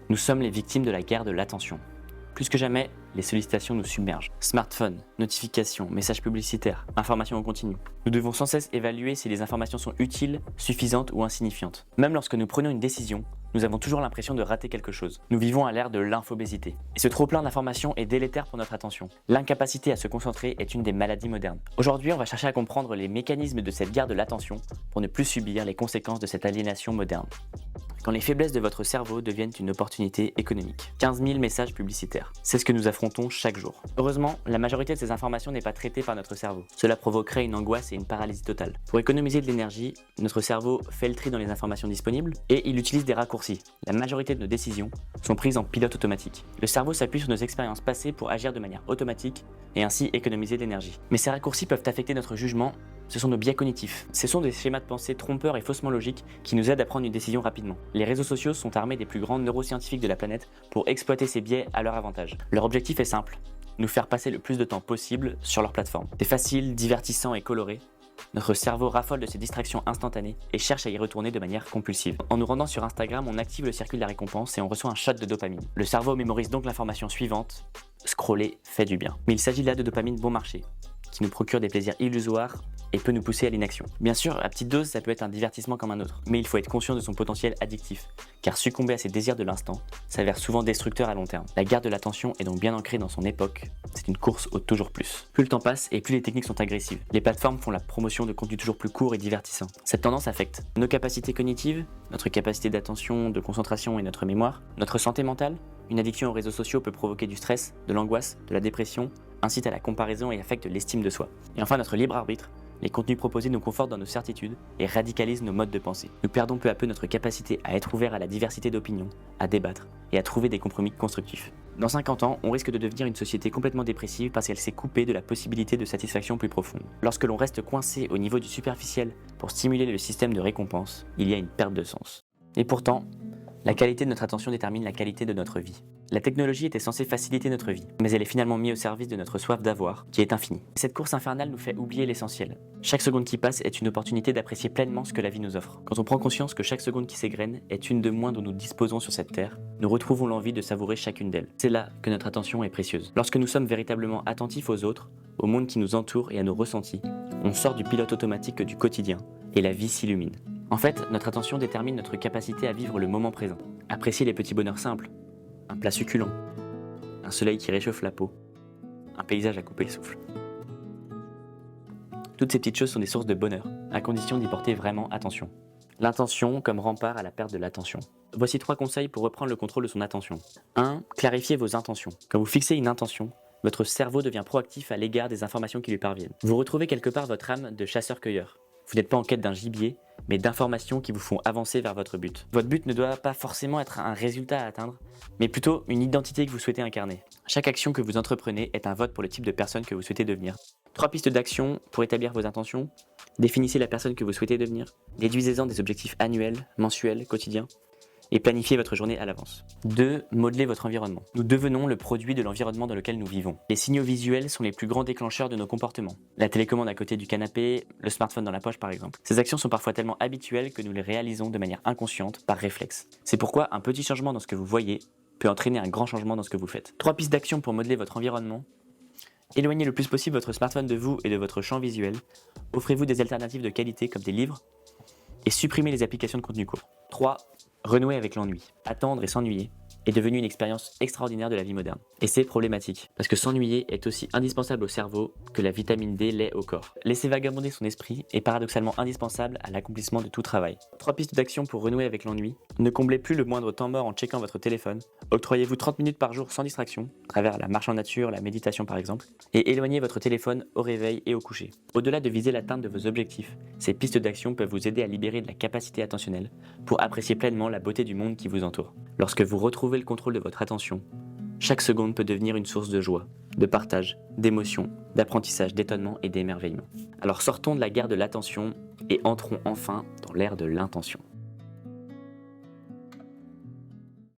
Nous sommes les victimes de la guerre de l'attention. Plus que jamais, les sollicitations nous submergent. Smartphone, notifications, messages publicitaires, informations en continu. Nous devons sans cesse évaluer si les informations sont utiles, suffisantes ou insignifiantes. Même lorsque nous prenons une décision, nous avons toujours l'impression de rater quelque chose. Nous vivons à l'ère de l'infobésité. Et ce trop-plein d'informations est délétère pour notre attention. L'incapacité à se concentrer est une des maladies modernes. Aujourd'hui, on va chercher à comprendre les mécanismes de cette guerre de l'attention pour ne plus subir les conséquences de cette aliénation moderne. Quand les faiblesses de votre cerveau deviennent une opportunité économique. 15 000 messages publicitaires. C'est ce que nous affrontons chaque jour. Heureusement, la majorité de ces informations n'est pas traitée par notre cerveau. Cela provoquerait une angoisse et une paralysie totale. Pour économiser de l'énergie, notre cerveau fait le tri dans les informations disponibles et il utilise des raccourcis. La majorité de nos décisions sont prises en pilote automatique. Le cerveau s'appuie sur nos expériences passées pour agir de manière automatique et ainsi économiser de l'énergie. Mais ces raccourcis peuvent affecter notre jugement. Ce sont nos biais cognitifs. Ce sont des schémas de pensée trompeurs et faussement logiques qui nous aident à prendre une décision rapidement. Les réseaux sociaux sont armés des plus grands neuroscientifiques de la planète pour exploiter ces biais à leur avantage. Leur objectif est simple, nous faire passer le plus de temps possible sur leur plateforme. C'est facile, divertissant et coloré. Notre cerveau raffole de ces distractions instantanées et cherche à y retourner de manière compulsive. En nous rendant sur Instagram, on active le circuit de la récompense et on reçoit un shot de dopamine. Le cerveau mémorise donc l'information suivante, scroller fait du bien. Mais il s'agit là de dopamine bon marché, qui nous procure des plaisirs illusoires et peut nous pousser à l'inaction. Bien sûr, à petite dose, ça peut être un divertissement comme un autre, mais il faut être conscient de son potentiel addictif, car succomber à ses désirs de l'instant s'avère souvent destructeur à long terme. La guerre de l'attention est donc bien ancrée dans son époque, c'est une course au toujours plus. Plus le temps passe et plus les techniques sont agressives. Les plateformes font la promotion de contenus toujours plus courts et divertissants. Cette tendance affecte nos capacités cognitives, notre capacité d'attention, de concentration et notre mémoire, notre santé mentale. Une addiction aux réseaux sociaux peut provoquer du stress, de l'angoisse, de la dépression, incite à la comparaison et affecte l'estime de soi. Et enfin notre libre arbitre. Les contenus proposés nous confortent dans nos certitudes et radicalisent nos modes de pensée. Nous perdons peu à peu notre capacité à être ouverts à la diversité d'opinions, à débattre et à trouver des compromis constructifs. Dans 50 ans, on risque de devenir une société complètement dépressive parce qu'elle s'est coupée de la possibilité de satisfaction plus profonde. Lorsque l'on reste coincé au niveau du superficiel pour stimuler le système de récompense, il y a une perte de sens. Et pourtant, la qualité de notre attention détermine la qualité de notre vie. La technologie était censée faciliter notre vie, mais elle est finalement mise au service de notre soif d'avoir, qui est infinie. Cette course infernale nous fait oublier l'essentiel. Chaque seconde qui passe est une opportunité d'apprécier pleinement ce que la vie nous offre. Quand on prend conscience que chaque seconde qui s'égrène est une de moins dont nous disposons sur cette terre, nous retrouvons l'envie de savourer chacune d'elles. C'est là que notre attention est précieuse. Lorsque nous sommes véritablement attentifs aux autres, au monde qui nous entoure et à nos ressentis, on sort du pilote automatique du quotidien, et la vie s'illumine. En fait, notre attention détermine notre capacité à vivre le moment présent. Apprécier les petits bonheurs simples. Un plat succulent, un soleil qui réchauffe la peau, un paysage à couper le souffle. Toutes ces petites choses sont des sources de bonheur, à condition d'y porter vraiment attention. L'intention comme rempart à la perte de l'attention. Voici 3 conseils pour reprendre le contrôle de son attention. 1. Clarifiez vos intentions. Quand vous fixez une intention, votre cerveau devient proactif à l'égard des informations qui lui parviennent. Vous retrouvez quelque part votre âme de chasseur-cueilleur. Vous n'êtes pas en quête d'un gibier, mais d'informations qui vous font avancer vers votre but. Votre but ne doit pas forcément être un résultat à atteindre, mais plutôt une identité que vous souhaitez incarner. Chaque action que vous entreprenez est un vote pour le type de personne que vous souhaitez devenir. 3 pistes d'action pour établir vos intentions. Définissez la personne que vous souhaitez devenir. Déduisez-en des objectifs annuels, mensuels, quotidiens. Et planifiez votre journée à l'avance. 2. Modelez votre environnement. Nous devenons le produit de l'environnement dans lequel nous vivons. Les signaux visuels sont les plus grands déclencheurs de nos comportements. La télécommande à côté du canapé, le smartphone dans la poche par exemple. Ces actions sont parfois tellement habituelles que nous les réalisons de manière inconsciente, par réflexe. C'est pourquoi un petit changement dans ce que vous voyez peut entraîner un grand changement dans ce que vous faites. 3 pistes d'action pour modeler votre environnement. Éloignez le plus possible votre smartphone de vous et de votre champ visuel. Offrez-vous des alternatives de qualité comme des livres. Et supprimez les applications de contenu court. 3. Renouer avec l'ennui. Attendre et s'ennuyer est devenu une expérience extraordinaire de la vie moderne. Et c'est problématique, parce que s'ennuyer est aussi indispensable au cerveau que la vitamine D l'est au corps. Laisser vagabonder son esprit est paradoxalement indispensable à l'accomplissement de tout travail. 3 pistes d'action pour renouer avec l'ennui. Ne comblez plus le moindre temps mort en checkant votre téléphone. Octroyez-vous 30 minutes par jour sans distraction, à travers la marche en nature, la méditation par exemple, et éloignez votre téléphone au réveil et au coucher. Au-delà de viser l'atteinte de vos objectifs, ces pistes d'action peuvent vous aider à libérer de la capacité attentionnelle pour apprécier pleinement la beauté du monde qui vous entoure. Lorsque vous retrouvez le contrôle de votre attention, chaque seconde peut devenir une source de joie, de partage, d'émotion, d'apprentissage, d'étonnement et d'émerveillement. Alors sortons de la guerre de l'attention et entrons enfin dans l'ère de l'intention.